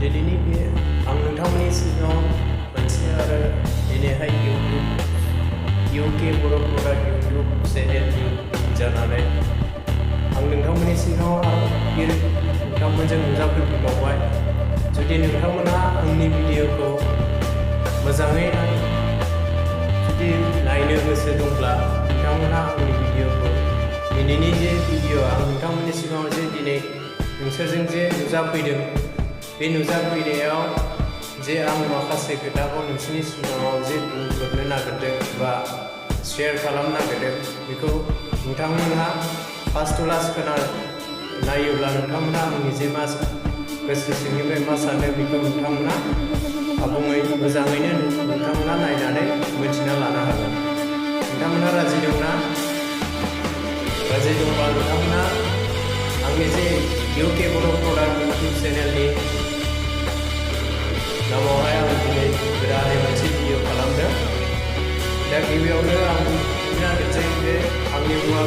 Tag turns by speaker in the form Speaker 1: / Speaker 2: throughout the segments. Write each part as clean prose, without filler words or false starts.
Speaker 1: दिनैनि बे आं नोंथांमोननि सिगाङाव मोनसे आरो दिनैहाय इउके बर' प्रडाक्ट इउटिउब चेनेलनि जानानै आं नोंथांमोननि सिगाङाव नोंथांमोनजों नुजाफैफिनबावबाय। जुदि नोंथांमोनहा आंनि भिडिअखौ मोजाङै जुदि नायनो गोसो दंब्ला नोंथांमोनहा आंनि भिडिअखौ दिनैनि जे भिडिअ आं नोंथांमोननि सिगाङाव जे दिनै नोंसोरजों जे नुजाफैदों बे नुजाफैनायाव जे आं माखासे खोथाखौ नोंसोरनि सिगाङाव जे बुंफोरनो नागिरदों बा शेयार खालामनो नागिरदों बेखौ नोंथांमोनहा फार्स्ट टु लास्ट नायोब्ला नोंथांमोनहा आंनि जे गोसो सिंनिफ्राय मा सानदों बेखौ नोंथांमोनहा आबुङै मोजाङैनो नोंथांमोनहा नायनानै मिथिना लानो हागोन। नोंथांमोनहा राजि दंना? राजि दंबा नोंथांमोनहा आंनि जे इउके बर' प्रडाक्ट इउटिउब चेनेलनि नामावहाय आं दिनै गोदानै मोनसे भिडिअ खालामदों। दा गिबियावनो आं बुंनो नागिरसै जे आंनि मुङा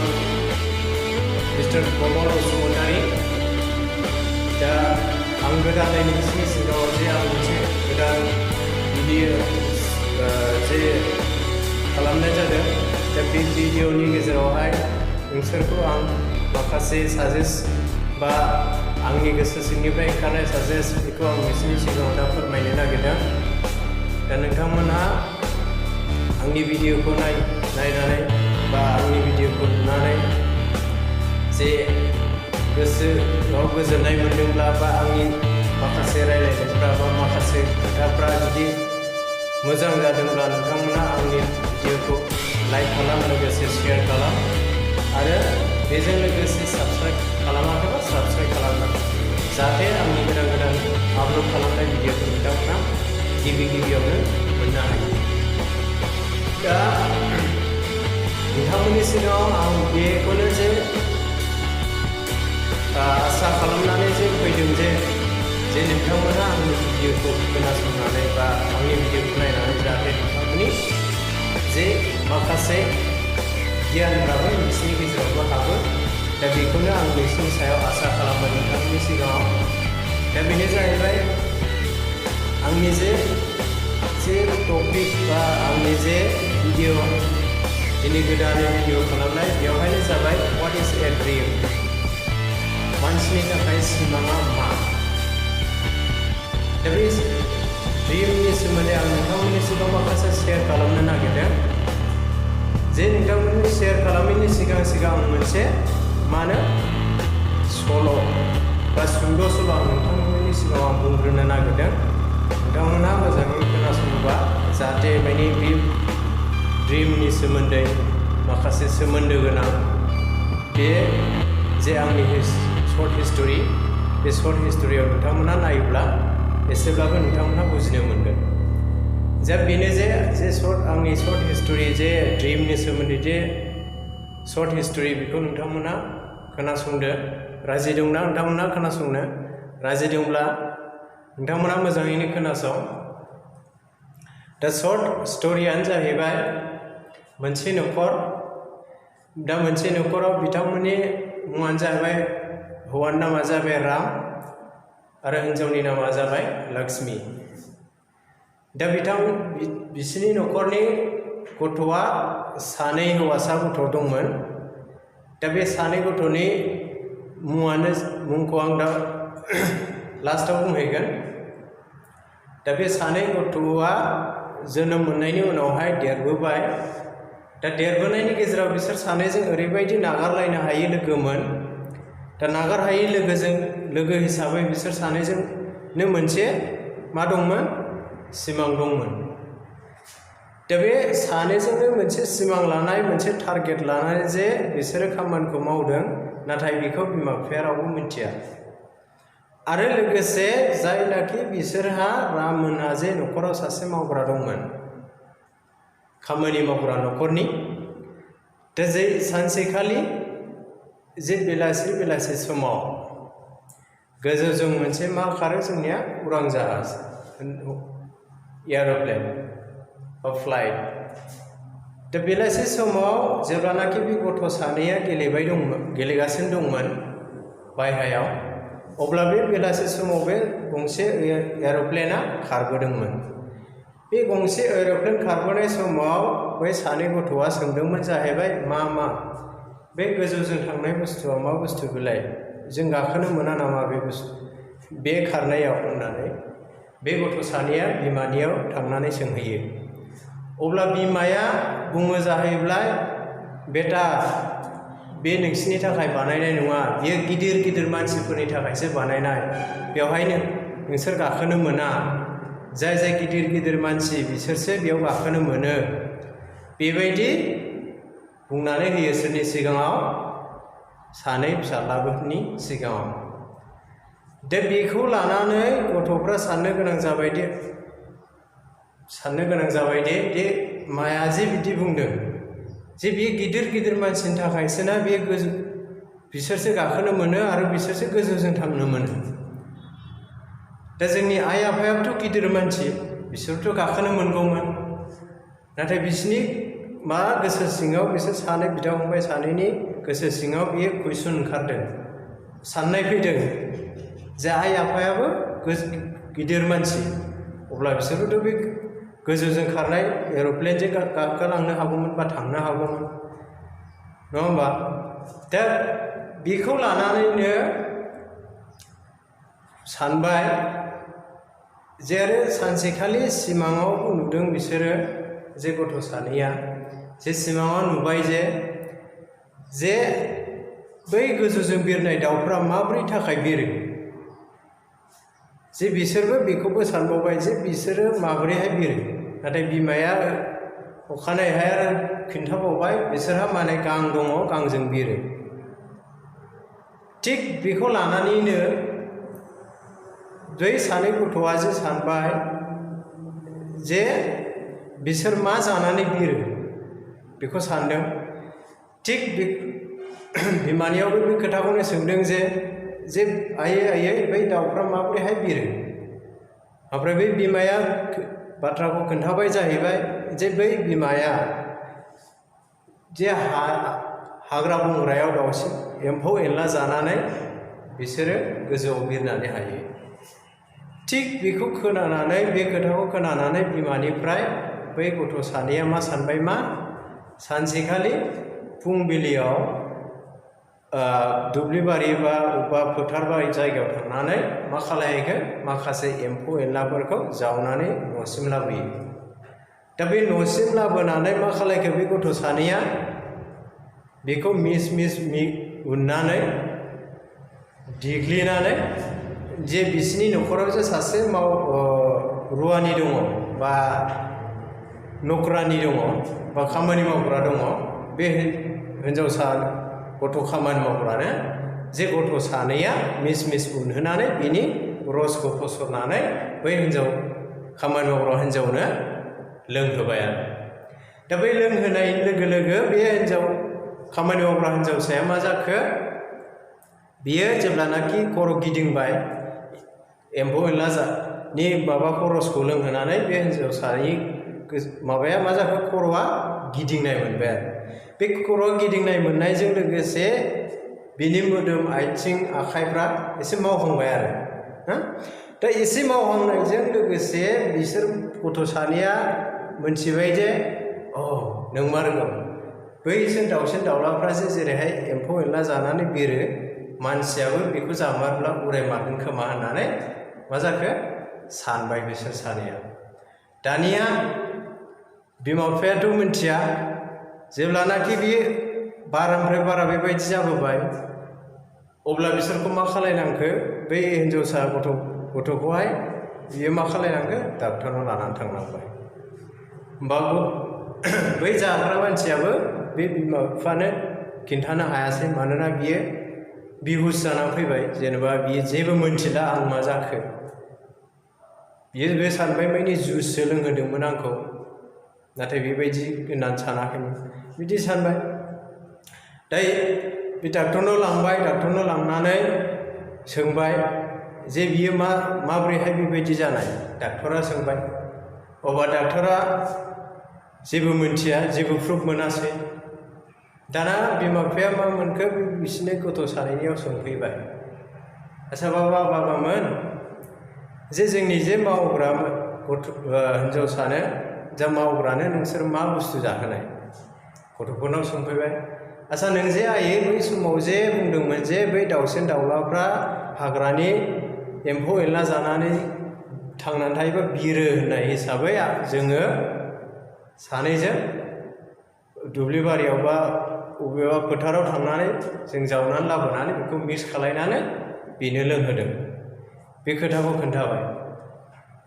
Speaker 1: मिस्टार प्रमद बसुमतारी। दा आं गोदानै नोंसोरनि सिगाङाव जे आं मोनसे गोदान भिडिअ जे खालामनाय जादों। दा बे भिडिअनि गेजेरावहाय नोंसोरखौ आं माखासे साजेस्ट बा आंनि गोसो सिंनिफ्राय ओंखारनाय साजेस्ट बेखौ आं नोंसोरनि सिगाङाव दा फोरमायनो नागिरदों। दा नोंथांमोनहा आंनि भिडिअखौ नायनानै बा आंनि भिडिअखौ नुनानै जे गोसोआव गोजोननाय मोनदोंब्ला बा आंनि माखासे रायलायनायफ्रा बा माखासे खोथाफ्रा जुदि मोजां जादोंब्ला नोंथांमोनहा आंनि भिडिअखौ लाइक खालाम, लोगोसे शेयार खालाम आरो बेजों लोगोसे साबस्क्राइब खालामाखैबा साबस्क्राइब खालामनांगौ, जाहाथे आंनि गोदान आपल'ड खालामनाय भिडिअखौ नोंथांमोना गिबियावनो मोननो हायो। दा नोंथांमोननि सिगाङाव आं बेखौनो जे आसा खालामनानै जे फैदों जे नोंथांमोना आंनि भिडिअखौ खोनासंनानै बा आंनि भिडिअखौ नायनानै जाहाथे नोंथांमोननि जे माखासे गियानफ्राबो नोंसोरनि गेजेरावबो हाबो। दा बेखौनो आं नोंसोरनि सायाव आसा खालामो नोंथांमोननि सिगाङाव। दा बेनो जाहैबाय आंनि जे टपिक बा आंनि जे भिडिअ दिनै गोदानै भिडिअ खालामनाय बेवहायनो जाबाय व्हाट इज ए ड्रिम, मानसिनि थाखाय सिमाङा मा। दा बे ड्रिमनि सोमोन्दै आं नोंथांमोननि सिगाङाव माखासे शेयार खालामनो नागिरदों। जे नोंथांमोननि शेयार खालामनायनि सिगां मोनसे सल' बा सुंद' सल' आं नोंथांमोननि सिगाङाव आं बुंग्रोनो नागिरदों। नोंथांमोनहा मोजाङै खोनासङोबा जाहाथे माने बे ड्रिमनि सोमोन्दै माखासे सोमोन्दो गोनां बे जे आंनि सर्ट हिस्ट'रि, बे सर्ट हिस्ट'रियाव नोंथांमोना नायोब्ला एसेब्लाबो नोंथांमोना बुजिनो मोनगोन। जा बेनो जे आंनि सर्ट हिस्ट'रि जे ड्रिमनि सोमोन्दै जे सर्ट हिस्ट'रि बेखौ नोंथांमोना खोनासंदो। राजि दंना नोंथांमोना खोनासंनो? राजि दंब्ला नोंथांमोना मोजाङैनो खोनासं। दा सर्ट स्ट'रियानो जाहैबाय मोनसे न'खर। दा मोनसे न'खराव बिथांमोननि मुङानो जाहैबाय, हौवानि नामा जाबाय राम आरो हिन्जावनि नामा जाबाय लक्ष्मी। दा बिसोरनि न'खरनि गथ'आ सानै हौवासा गथ' दंमोन। दा बे सानै गथ'नि मुंखौ आं दा लास्टआव बुंहैगोन। दा बे सानै गथ'आ जोनोम मोननायनि उनावहाय देरबोबाय। दा देरबोनायनि गेजेराव बिसोर सानैजों ओरैबायदि नागारलायनो हायै लोगोमोन। दा नागारहायै लोगो हिसाबै बिसोर सानैजोंनो मोनसे दंमोन? सिमां दंमोन। दा बे सानैजोंनो मोनसे सिमां लानाय, मोनसे टारगेट लानानै जे बिसोरो खामानिखौ मावदों, नाथाय बेखौ बिमा बिफाया रावबो मिथिया। आरो लोगोसे जायनाखि बिसोरहा राममोनहा जे न'खराव सासे मावग्रा दंमोन, खामानि मावग्रा न'खरनि। दा जे सानसेखालि जे बेलासि समाव गोजौजों मोनसे खारो जोंनिया उरां जाहाज, एर'प्लेन बा फ्लाइट। दा बेलासि समाव जेब्लानाखि बे गथ' सानैया गेलेगासिनो दंमोन बायह्रायाव, अब्ला बे बेलासि समाव बे गंसे एर'प्लेना खारबोदोंमोन। बे गंसे एर'प्लेन खारबोनाय समाव बै सानै गथ'आ सोंदोंमोन जाहैबाय मा बे गोजौजों थांनाय बुस्थुआ मा बुस्थु बेलाय, जों गाखोनो मोना नामा बे खारनायाव होननानै बे गथ' सानैया बिमानियाव थांनानै सोंहैयो। अब्ला बिमाया बुङो जाहैबाय बेटा बे नोंसिनि थाखाय बानायनाय नङा, बेयो गिदिर गिदिर मानसिफोरनि थाखायसो बानायनाय, बेवहायनो नोंसोर गाखोनो मोना, जाय जाय गिदिर गिदिर मानसि बिसोरसो बेयाव गाखोनो मोनो। बेबायदि बुंनानै होयो सोरनि सिगाङाव? सानै फिसाज्लाफोरनि सिगाङाव। दा बेखौ लानानै गथ'फ्रा साननो गोनां जाबायदि दे माया जे बिदि बुंदों जे बे गिदिर गिदिर मानसिनि थाखायसोना बे बिसोरसो गाखोनो मोनो आरो बिसोरसो गोजौजों थांनो मोनो। दा जोंनि आइ आफायाबोथ' गिदिर मानसि, बिसोरथ' गाखोनो मोनगौमोन। नाथाय बिसोरनि गोसो सिङाव, बिसोर सानै बिदा फंबाय सानैनि गोसो सिङाव बेयो कुइसन ओंखारदों, साननाय फैदों जे आइ आफायाबो गिदिर मानसि, अब्ला बिसोरबोथ' बे गोजौजों खारनाय एर'प्लेनजों गाखोलांनो हागौमोन बा थांनो हागौमोन, नङा होमबा? दा बेखौ लानानैनो सानबाय जे आरो सानसेखालि सिमाङाव नुदों बिसोरो, जे गथ' सानैया जे सिमाङाव नुबाय जे बै गोजौजों बिरनाय दाउफ्रा माबोरै थाखाय बिरो, जे बिसोरबो बेखौबो सानबावबाय जे बिसोरो माबोरैहाय बिरो। नाथाय बिमाया अखानायैहाय आरो खिन्थाबावबाय बिसोरहा माने गां दङ, गांजों बिरो। थिग बेखौ लानानैनो बै सानै गथ'आ जे सानबाय जे बिसोर मा जानानै बिरो बेखौ सानदों। थिग बिमानियावबो बे खोथाखौनो सोंदों जे आयै बै दाउफ्रा माबोरैहाय बिरो। ओमफ्राय बै बिमाया बाथ्राखौ खोन्थाबाय जाहैबाय जे बै बिमाया जे हाग्रा बंग्रायाव दाउसिन एम्फौ एनला जानानै बिसोरो गोजौआव बिरनानै हायो। थिग बेखौ खोनानानै, बे खोथाखौ खोनानानै बिमानिफ्राय बै गथ' सानैया मा सानबाय, सानसेखालि फुंबिलियाव दुब्लिबारि बा अबेबा फोथारबारि जायगायाव थांनानै मा खालामहैगोन, माखासे एम्फौ एनलाफोरखौ जावनानै न'सिम लाबोयो। दा बे न'सिम लाबोनानै मा खालामखो बे गथ' सानैया बेखौ मिस उननानै देग्लिनानै, जे बिसिनि न'खराव जे सासे रुवानि दङ बा नौकरानि दङ बा खामानि मावग्रा दङ, बे हिन्जावसा गथ' खामानि मावग्रानो जे गथ' सानैया मिस उनहोनानै बिनि रसखौ फसरनानै बै खामानि मावग्रा हिन्जावनो लोंहोबाय आरो। दा बै लोंहोनाय लोगो लोगो बे खामानि मावग्रा हिन्जावसाया मा जाखो, बियो जेब्लानाखि खर' गिदिंबाय, एम्फौ एनलानि रसखौ लोंहोनानै बे हिन्जावसानि माबाया मा जाखो, खर'आ गिदिंनाय मोनबाय आरो। बे खर'आ गिदिंनाय मोननायजों लोगोसे बिनि मोदोम आथिं आखाइफ्रा एसे मावहांबाय आरो। दा एसे मावहांनायजों लोगोसे बिसोर गथ' सानैया मोनथिबाय जे नंमारगौ, बैसोर दाउसिन दाउलाफ्रासो जेरैहाय एम्फौ एनला जानानै बिरो, मानसियाबो बेखौ जामारब्ला उरायमारगोन खोमा होननानै मा जाखो सानबाय बिसोर सानैया। दानिया बिमा बिफायाथ' मिथिया, जेब्लानाखि बियो बारानिफ्राय बारा बेबायदि जाबोबाय, अब्ला बिसोरखौ मा खालायनांखो, बै हिन्जावसा गथ'खौहाय बियो मा खालायनांखो, डाक्टरनाव लानानै थांनांबाय। होमबा बै जाग्रा मानसियाबो बे बिमा बिफानो खिन्थानो हायासै, मानोना बियो बिहुस जानानै फैबाय। जेनेबा बियो जेबो मोनथिला आं मा जाखो, बियो बे सानबाय माने जुससो लोंहोदोंमोन आंखौ, नाथाय बेबायदि होननानै सानाखैमोन, बिदि सानबाय। दायो बे डाक्टरनाव लांबाय, डाक्टरनाव लांनानै सोंबाय जे बियो माबोरैहाय बेबायदि जानाय, डाक्टरा सोंबाय। अब्ला डाक्टरा जेबो मोनथिया, जेबो प्रुफ मोनासै। दाना बिमा बिफाया मा मोनखो, बिसिनि गथ' सानैनियाव सोंफैबाय आच्छा बाबामोन, जे जोंनि जे मावग्रा हिन्जावसानो जा मावग्रानो नोंसोर मा बुस्थु जाहोनाय? गथ'फोरनाव सोंफैबाय। आच्छा नों जे आयै बै समाव जे बुंदोंमोन जे बै दाउसेन दाउलाफ्रा हाग्रानि एम्फौ एनला जानानै थांनानै थायोबा बिरो होननाय हिसाबै जोङो सानैजों दुब्लि बारियाव बा बबेबा फोथाराव थांनानै जों जावनानै लाबोनानै बेखौ मिक्स खालायनानै बेनो लोंहोदों। बे खोथाखौ खोन्थाबाय।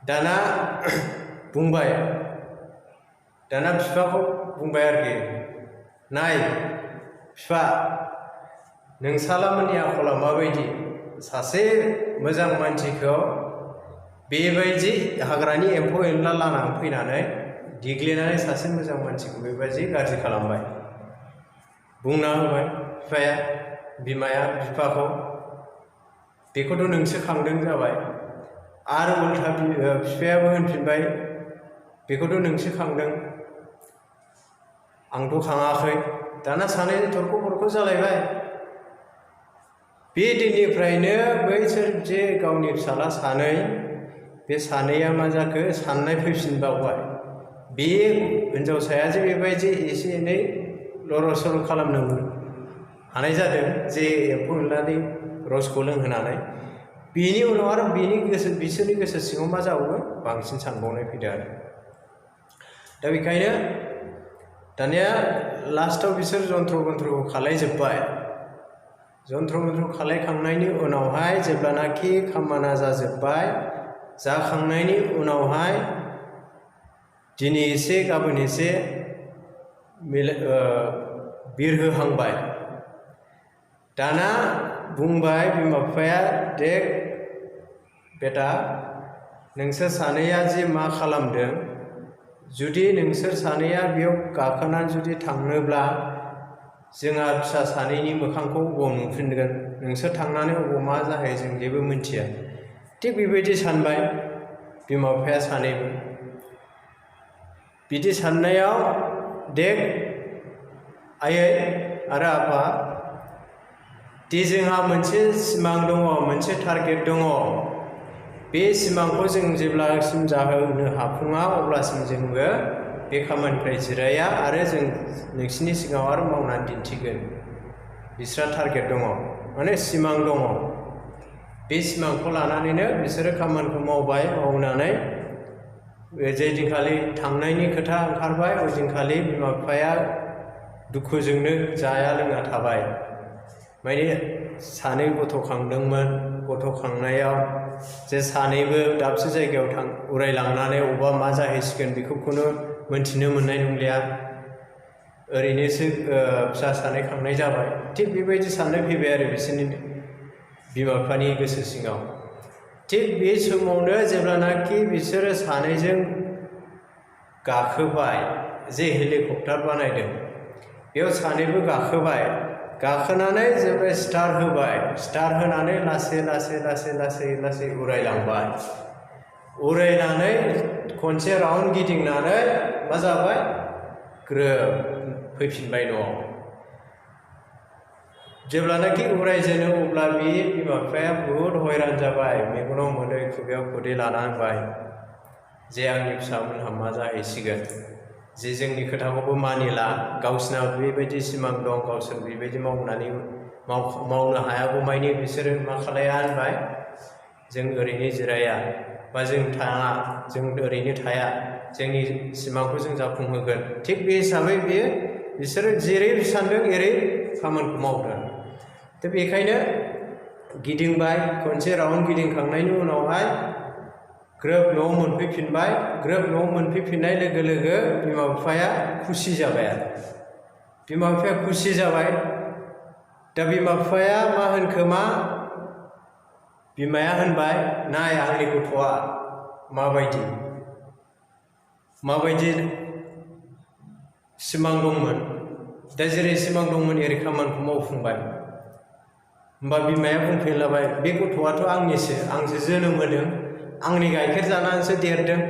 Speaker 1: दाना बुंबाय, दाना बिफाखौ बुंबाय आरोखि, नाय बिफा, नोंसालामोननि आखला माबायदि? सासे मोजां मानसिखौ बेबायदि हाग्रानि एम्फौ एनला लानानै फैनानै देग्लिनानै सासे मोजां मानसिखौ बेबायदि गाज्रि खालामबाय। बुंना होबाय बिफाया, बिमाया बिफाखौ, बेखौथ' नोंसो खांदों जाबाय। आरो उल्था बिफायाबो होनफिनबाय, बेखौथ' नोंसो खांदों, आंथ' खाङाखै। दाना सानैजों थरख' बरख' जालायबाय। बे दिननिफ्रायनो बैसोर जे गावनि फिसाला सानै, बे सानैया मा जाखो? साननाय फैफिनबावबाय। बे हिन्जावसाया जे बेबायदि एसे एनै लर' सर' खालामनो हानाय जादों, जे एम्फौ एनलानि रसखौ लोंहोनानै, बेनि उनाव आरो बिसोरनि गोसो सिङाव मा जाबावो? बांसिन सानबावनाय फैदों आरो। दा बेखायनो दानिया लास्टआव बिसोर जन्थ्र मन्थ्रखौ खालायजोब्बाय। जन्थ्र मन्थ्र खालायखांनायनि उनावहाय जेब्लानाखि खामाना जाजोब्बाय, जाखांनायनि उनावहाय दिनै एसे गाबोन एसे बिरहोहांबाय। दाना बुंबाय बिमा बिफाया, देख बेटा, नोंसोर सानैया जे मा खालामदों, जुदि नोंसोर सानैया बेयाव गाखोनानै जुदि थांनोब्ला जोंहा फिसा सानैनि मोखांखौ अबाव नुफिनगोन? नोंसोर थांनानै अबाव मा जाहैयो जों जेबो मिथिया। थिग बेबायदि सानबाय बिमा बिफाया सानैबो। बिदि साननायाव, देख आयै आरो आफा, दि जोंहा मोनसे सिमां दङ, मोनसे टारगेट दङ। बे सिमांखौ जों जेब्लासिम जाहोनो हाफुङा अब्लासिम जोंबो बे खामानिनिफ्राय जिराया आरो जों नोंसिनि सिगाङाव आरो मावनानै दिन्थिगोन। बिस्रा टारगेट दङ, माने सिमां दङ। बे सिमांखौ लानानैनो बिसोरो खामानिखौ मावबाय। मावनानै जे दिनखालि थांनायनि खोथा ओंखारबाय, ओइदिनखालि बिमा बिफाया दुखुजोंनो जाया लोङा थाबाय। माने सानै गथ' खांदोंमोन, गथ' खांनायाव जे सानैबो दाबसे जायगायाव उरायलांनानै अबेबा मा जाहैसिगोन बेखौ खुनु मोनथिनो मोननाय नंलिया। ओरैनोसो फिसा सानै खांनाय जाबाय। थिग बेबायदि साननाय फैबाय आरो बिसोरनि बिमा बिफानि गोसो सिङाव। थिग बे समावनो जेब्लानाखि बिसोरो सानैजों गाखोबाय, जे हेलिकप्टार बानायदों, बेयाव सानैबो गाखोबाय। गाखोनानै जेब्ला स्टार्ट होबाय, स्टार्ट होनानै लासै लासै लासै लासै लासै उरायलांबाय। उरायनानै खनसे राउन्ड गिदिंनानै मा जाबाय? ग्रोब फैफिनबाय न'आव। जेब्लानाखि उरायजेनो अब्ला बे बिमा बिफाया बुहुद हैरान जाबाय। मेगनाव मोदै, खुगायाव खुदै लाना होबाय, जे आंनि फिसामोनहा मा जाहैसिगोन, जे जोंनि खोथाखौबो मानिला। गावसिना बेबायदि सिमां दं, गावसोर बेबायदि मावनो हायागौमानि बिसोरो मा खालाया होनबाय, जों ओरैनो जिराया बा जों थाङा, जों ओरैनो थाया, जोंनि सिमांखौ जों जाफुंहोगोन। थिग बे हिसाबै बिसोरो जेरै सानदों एरै खामानिखौ मावदों। दा बेखायनो गिदिंबाय, खनसे राउन्ड गिदिंखांनायनि उनावहाय ग्रोब न'आव मोनफैफिनबाय। ग्रोब न'आव मोनफैफिननाय लोगो लोगो बिमा बिफाया खुसि जाबाय आरो। बिमा बिफाया खुसि जाबाय। दा बिमा बिफाया मा होनखोमा? बिमाया होनबाय, नाय आंनि गथ'आ माबायदि सिमां दंमोन, दा जेरै सिमां दंमोन एरै खामानिखौ मावफुंबाय। होमबा बिमाया बुंफिनलाबाय, बे गथ'आथ' आंनिसो, आंसो जोनोम होदों, आंनि गाइखेर जानानैसो देरदों।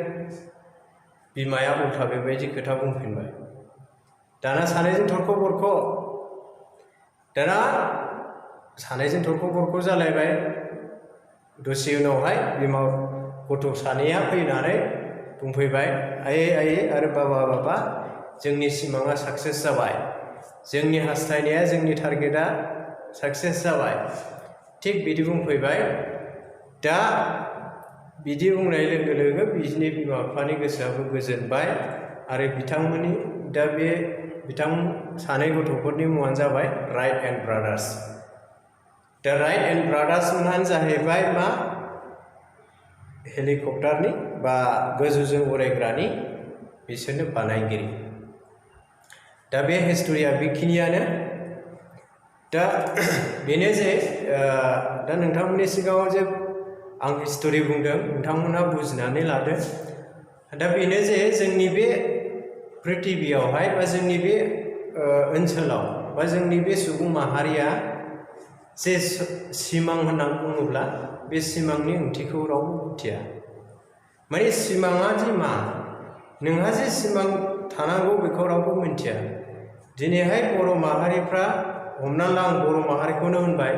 Speaker 1: बिमाया उल्था बेबायदि खोथा बुंफिनबाय। दाना सानैजों थरख' बरख' जालायबाय। दसे उनावहाय बिमा गथ' सानैया फैनानै बुंफैबाय, आयै आयै आरो बाबा जोंनि सिमाङा साक्सेस जाबाय, जोंनि हास्थायनाया जोंनि टारगेटआ साक्सेस जाबाय। थिग बिदि बुंफैबाय। दा बिदि बुंनाय लोगो लोगो बिसिनि बिमा बिफानि गोसोआबो गोजोनबाय आरो बिथांमोननि दा बे बिथां सानै गथ'फोरनि मुङानो जाबाय राइट एन्ड ब्रादार्स। दा राइट एन्ड ब्रादार्स मोनहानो जाहैबाय मा हेलिकप्टारनि बा गोजौजों उरायग्रानि बिसोरनो बानायगिरि। दा बे हिस्ट'रिया बेखिनियानो। दा बेनो जे दा नोंथांमोननि सिगाङाव जे आं हिस्ट'रि बुंदों नोंथांमोनहा बुजिनानै लादो। दा बेनो जे जोंनि बे प्रिथिबियावहाय बा जोंनि बे ओनसोलाव बा जोंनि बे सुबुं माहारिया जे सिमां होननानै बुङोब्ला बे सिमांनि ओंथिखौ रावबो मिथिया। माने सिमाङा दि मा, नोंहा जे सिमां थानांगौ बेखौ रावबो मिथिया। दिनैहाय बर' माहारिफ्रा, हमना ला आं बर' माहारिखौनो होनबाय,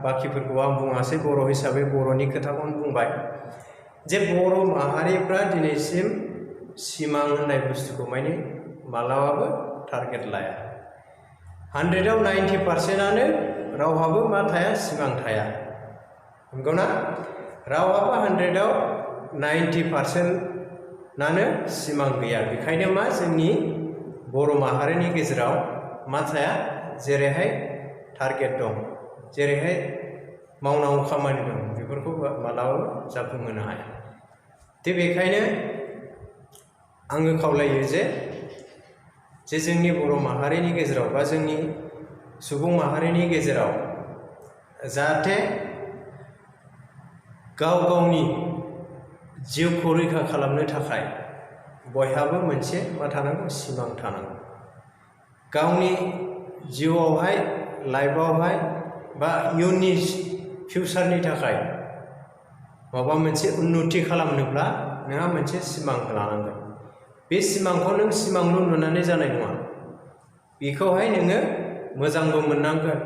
Speaker 1: बाखिफोरखौ आं बुङासै, बर' हिसाबै बर'नि खोथाखौनो बुंबाय, जे बर' माहारिफ्रा दिनैसिम सिमां होननाय बुस्थुखौ माने मालाबाबो टारगेट लाया। 100आव 90%आनो रावहाबो मा थाया, सिमां थाया। नंगौना? रावहाबो 100आव 90%आनो सिमां गैया। बेखायनो मा जोंनि बर' माहारिनि गेजेराव मा थाया, जेरैहाय टारगेट दं, जेरैहाय मावनांगौ खामानि दं, बेफोरखौ मालाबाबो जाफुंहोनो हाया। थिग बेखायनो आङो खावलायो जे जोंनि बर' माहारिनि गेजेराव बा जोंनि सुबुं माहारिनि गेजेराव जाहाथे गाव गावनि जिउखौ रैखा खालामनो थाखाय बयहाबो मोनसे मा थानांगौ, सिमां थानांगौ। गावनि जिउआवहाय, लाइफआवहाय बा इयुननि फिउचारनि थाखाय माबा मोनसे उन्नति खालामनोब्ला नोंहा मोनसे सिमां लानांगोन। बे सिमांखौ नों सिमांल' नुनानै जानाय नङा, बेखौहाय नोङो मोजांबो मोननांगोन।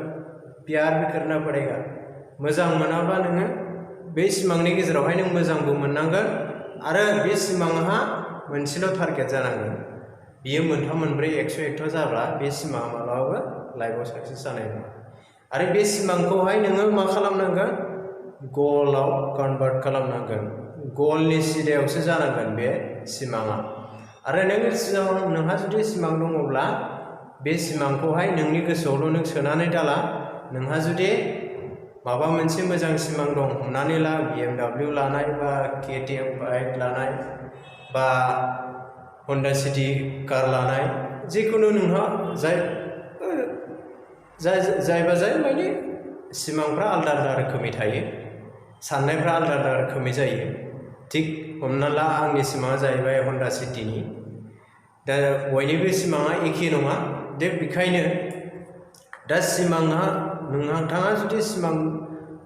Speaker 1: प्यार भी करना पड़ेगा। मोजां मोनाबा नोङो बे सिमांनि गेजेरावहाय नों मोजांबो मोननांगोन आरो बे सिमांहा मोनसेल' टारगेट जानांगोन। बियो मोनथाम मोनब्रै 100 जाब्ला बे सिमाङा मालाबाबो लाइफआव साक्सेस जानाय नङा। आरो बे सिमांखौहाय नोङो मा खालामनांगोन, गलाव कनभार्ट खालामनांगोन। गलनि सिदायावसो जानांगोन बे सिमाङा। आरो नोंहा जुदि सिमां दङब्ला बे सिमांखौहाय नोंनि गोसोआवल' नों सोनानै दाला। नोंहा जुदि माबा मोनसे मोजां सिमां दं, हमनानै ला BMW लानाय बा KTM बाइक लानाय बा हन्डा सिटी कार लानाय, जिखुनु नोंहा जायबा माने सिमांफ्रा आलदा आलदा रोखोमै थायो, साननायफ्रा आलदा आलदा रोखोमै जायो। थिग हमना ला आंनि सिमाङा जाहैबाय हन्डा सिटीनि। दा बयनिबो सिमाङा एखे नङा। बेखायनो दा सिमाङा, नोंथाङा जुदि सिमां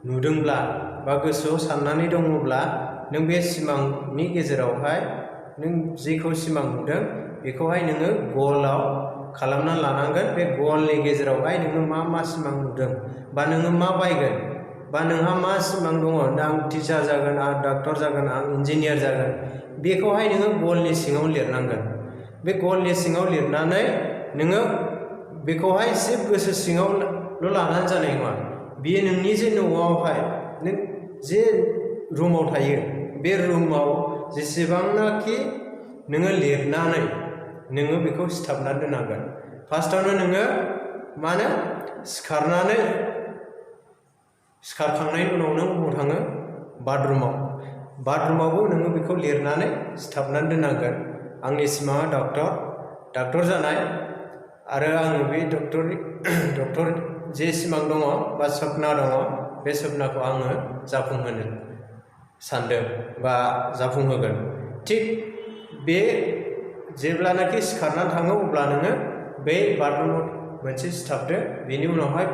Speaker 1: नुदोंब्ला बा गोसोआव साननानै दङब्ला, नों बे सिमांनि गेजेरावहाय नों जेखौ सिमां नुदों बेखौहाय नोङो गलाव खालामना लानांगोन। बे गलनि गेजेरावहाय नोङो मा सिमां नुदों, बा नोङो मा बायगोन, बा नोंहा मा सिमां दङ, आं टिचार जागोन, आं डाक्टर जागोन, आं इन्जिनियार जागोन, बेखौहाय नोङो गलनि सिङाव लिरनांगोन। बे गलनि सिङाव लिरनानै नोङो बेखौहाय एसे गोसो सिङावल' लानानै जानाय नङा। बेयो नोंनि जे न'आवहाय नों जे रुमाव थायो, बे रुमाव जेसेबांनाखि नोङो लिरनानै नोङो बेखौ सिथाबनानै दोननांगोन। फार्स्टआवनो नोङो मा होनो, सिखारखांनायनि उनाव नों बबाव थाङो, बाथरुमावबो नोङो बेखौ लिरनानै सिथाबनानै दोननांगोन। आंनि सिमाङा डक्टर जानाय, आरो आङो बे डक्टर जे सिमां दङ बा सपना दङ, बे सपनाखौ आङो जाफुंहोनो सानदों बा जाफुंहोगोन। थिग बे जेब्लानाखि सिखारनानै थाङो अब्ला नोङो बे बाथरुमाव मोनसे सिथाबदो। बेनि उनावहाय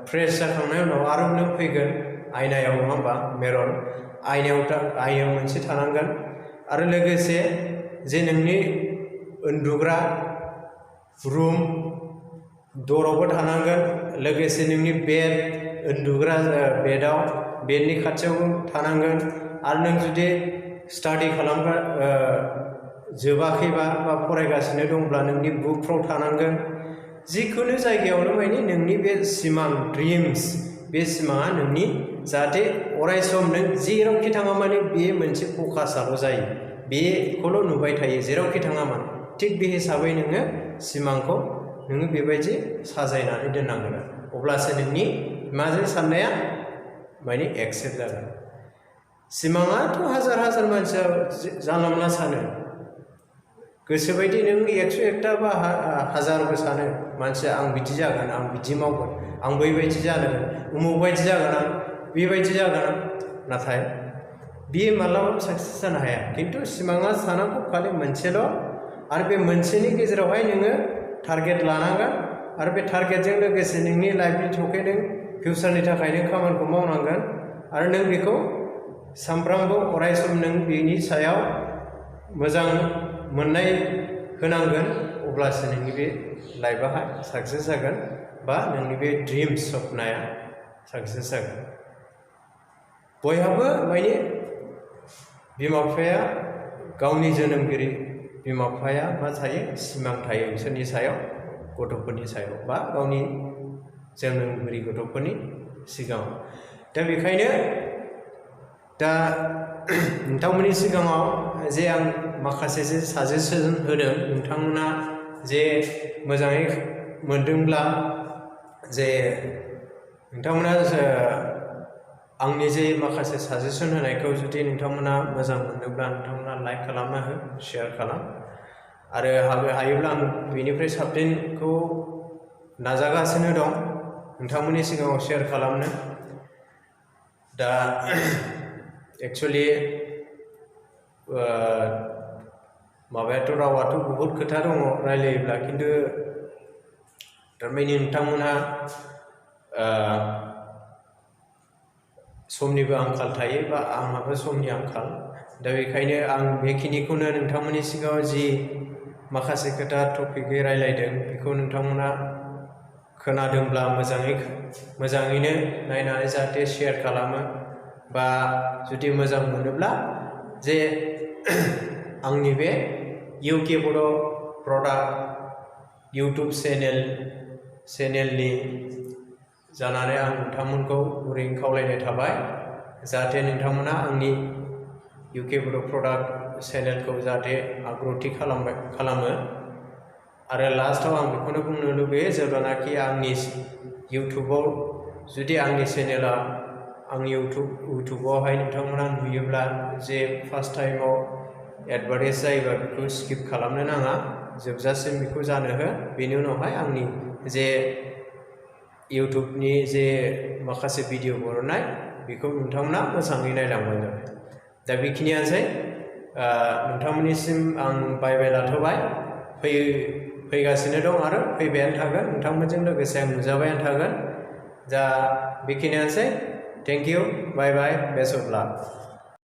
Speaker 1: फ्रेश जाखांनायनि उनाव आरो नों फैगोन आयनायाव, नङा होमबा, मेरन, आयनायाव मोनसे थानांगोन। आरो लोगोसे जे नोंनि उन्दुग्रा रुम दरावबो थानांगोन लोगोसे नोंनि बेड उन्दुग्रा बेडआव बेडनि खाथियावबो थानांगोन आरो नों जुदि स्टाडि खालामग्रा जोबाखैबा बा फरायगासिनो दंब्ला नोंनि बुकफ्राव थानांगोन जिखुनु जायगायावनो माने नोंनि बे सिमां ड्रिम्स बे सिमाङा नोंनि जाहाथे अरायसम नों जेरावखि थाङा माने बे मोनसे फकासाल' जायो बेखौल' नुबाय थायो जेरावखि थाङा माने थिग बे हिसाबै नोङो सिमांखौ नोङो बेबायदि साजायनानै दोननांगोन अब्लासो नोंनि माजों साननाया माने एक्सेप्ट जागोन सिमाङाथ' हाजार हाजार मानसिया जानला मोनला सानो गोसोबायदि नों 101टा बा हाजारबो सानो मानसिया आं बिदि जागोन आं बिदि मावगोन आं बैबायदि जागोन उमुक बायदि जागोन आं बेबायदि जागोन नाथाय बियो मालाबाबो साक्सेस जानो हाया खिन्थु सिमाङा सानांगौ खालि मोनसेल' आरो बे मोनसेनि गेजेरावहाय नोङो टारगेट लानांगोन आरो बे टारगेटजों लोगोसे नोंनि लाइफनि थाखाय नों फिउचारनि थाखाय नों खामानिखौ मावनांगोन आरो नों बेखौ सानफ्रामबो अरायसम नों बेनि सायाव मोजां मोननाय होनांगोन अब्लासो नोंनि बे लाइफआहाय साक्सेस जागोन बा नोंनि बे ड्रिम्स सपनाया साक्सेस जागोन बयहाबो माने बिमा बिफाया गावनि जोनोमगिरि बिमा बिफाया मा थायो सिमां थायो बिसोरनि सायाव गथ'फोरनि सायाव बा गावनि जोनोमगिरि गथ'फोरनि सिगाङाव दा बेखायनो दा नोंथांमोननि सिगाङाव जे आं माखासे जे साजेसन होदों नोंथांमोना जे मोजाङै मोनदोंब्ला जे नोंथांमोना आंनि जे माखासे साजेसन होनायखौ जुदि नोंथांमोना मोजां मोनदोंब्ला नोंथांमोना लाइक खालामना हो शेयार खालाम आरो हायोब्ला आं बेनिफ्राय साबसिनखौ नाजागासिनो दं नोंथांमोननि सिगाङाव शेयार खालामनो दा एक्चुअलि माबायाथ' रावाथ' बहुद खोथा दङ रायलायोब्ला खिन्थु थारमाने नोंथांमोनहा समनिबो आंखाल थायो बा आंहाबो समनि आंखाल दा बेखायनो आं बेखिनिखौनो नोंथांमोननि सिगाङाव जि माखासे खोथा टपिकै रायलायदों बेखौ नोंथांमोना खोनादोंब्ला मोजाङैनो नायनानै जाहाथे शेयार खालामो बा जुदि मोजां मोनोब्ला जे आंनि बे इउके बर' प्रडाक्ट इउटुब चेनेलनि जानानै आं नोंथांमोनखौ गुरैयै खावलायनाय थाबाय जाहाथे नोंथांमोना आंनि इउके बर' प्रडाक्ट चेनेलखौ जाहाथे आग्रथि खालामो आरो लास्टआव आं बेखौनो बुंनो लुबैयो जेब्लानाखि आंनि इउटुबाव जुदि आंनि चेनेला आंनि इउटुबावहाय नोंथांमोना नुयोब्ला जे फार्स्ट टाइमाव एडभार्टाइज जायोबा बेखौ स्किप खालामनो नाङा जोबजासिम बेखौ जानो हो बेनि उनावहाय आंनि जे इउटुबनि जे माखासे भिडिअ बरननाय बेखौ नोंथांमोना मोजाङै नायलांबानो जाबाय दा बेखिनियानोसै नोंथांमोननिसिम आं बाय लाथ'बाय फैगासिनो दं आरो फैबायानो थागोन नोंथांमोनजों लोगोसे आं नुजाबायानो थागोन दा बेखिनियानोसै thank you bye best of lakh